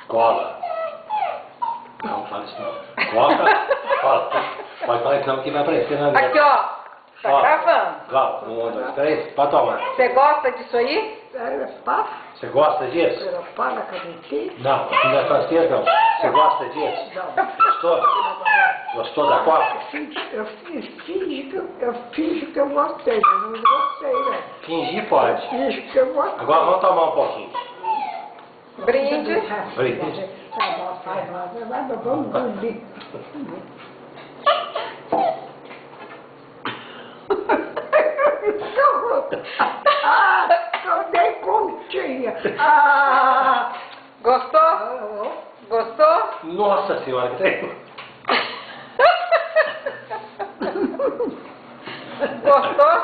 Cola. Não, fala isso não. Cola. Cola. Pode falar isso não que vai aparecer na minha. Aqui, ó. Tá gravando. Vá, 1, 2, 3, pode tomar. Você gosta disso aí? Você gosta disso? Não, aqui não é francês não. Você gosta disso? Gostou? Gostou da Copa? Eu fingi que eu gostei, mas não gostei, né? Fingir pode. Fingi que eu gostei. Agora vamos tomar um pouquinho. Brinde. Brinde. Vamos dormir. Eu dei continha. Gostou? Gostou? Nossa senhora, que tem. Gostou?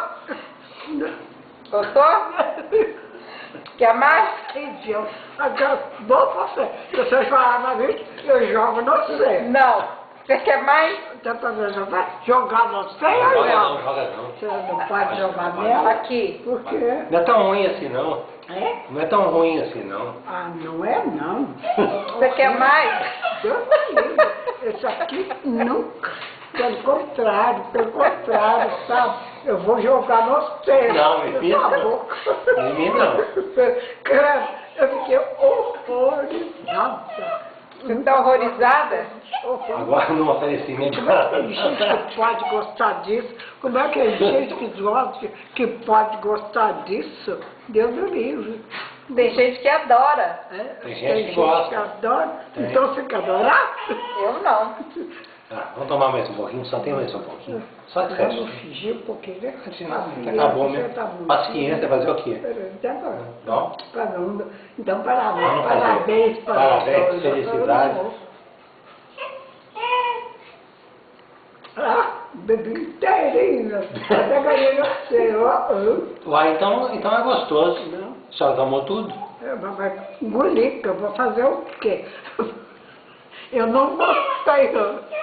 Gostou? Quer mais? Agora, bom você. Se você jogar na vida, eu jogo no você. Não. Você quer mais? Dá pra ver jogar? Jogar no você ou Joga não? não, joga não. Você não pode jogar nela? Aqui. Por quê? Não é tão ruim assim não. É? Não é tão ruim assim não. Ah, não é não. Você quer mais? Deus me livre. Esse aqui nunca. Pelo contrário, sabe? Eu vou jogar no você. Não, me na fica. boca. Em mim não. Cara, eu fiquei horrorizada. Você está horrorizada? Agora no oferecimento. Como é que tem gente que pode gostar disso? Como é que tem gente que pode gostar disso? Deus me livre. Tem gente que adora. É? Tem gente que gosta. que adora. Tem. Então você quer adorar? Eu não. Ah, vamos tomar mais um pouquinho, só tem mais um pouquinho. Só de Vamos resto. fingir um pouquinho, né? Acabou mesmo. Paciência, fazer o quê? Não? Então, Vamos parabéns fazer. para Parabéns, todos. felicidade. Ah, bebi inteirinho. Até ganhei você, ó. Uai, então é gostoso. Não, A senhora tomou tudo? vai engolir, que eu vou fazer o quê? Eu não gostei, não.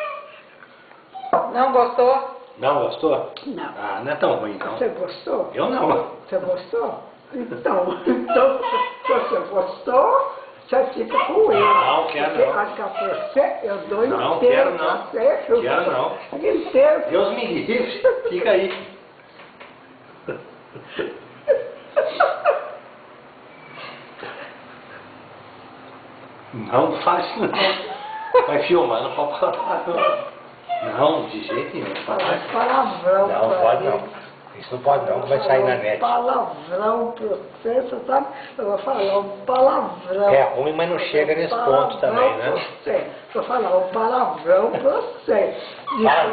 Não gostou? Não gostou? Não. Ah, não é tão ruim não. Você gostou? Eu não. Você gostou? Então, se você gostou, você fica com ele. Não, quero não. Porque você, eu dou Não, inteiro quero não. pra você. Eu Quero dou não. Inteiro. Deus me livre. Fica aí. Não faz isso não. Vai filmar, não pode falar. Não, de jeito nenhum. Palavrão. Não, pra pode ele. não. Isso não pode não, que vai sair na net. Palavrão pra você sabe? Eu vou falar um palavrão. É ruim, mas não chega nesse ponto também, né? Pra você. Vou falar um palavrão pra você. Fala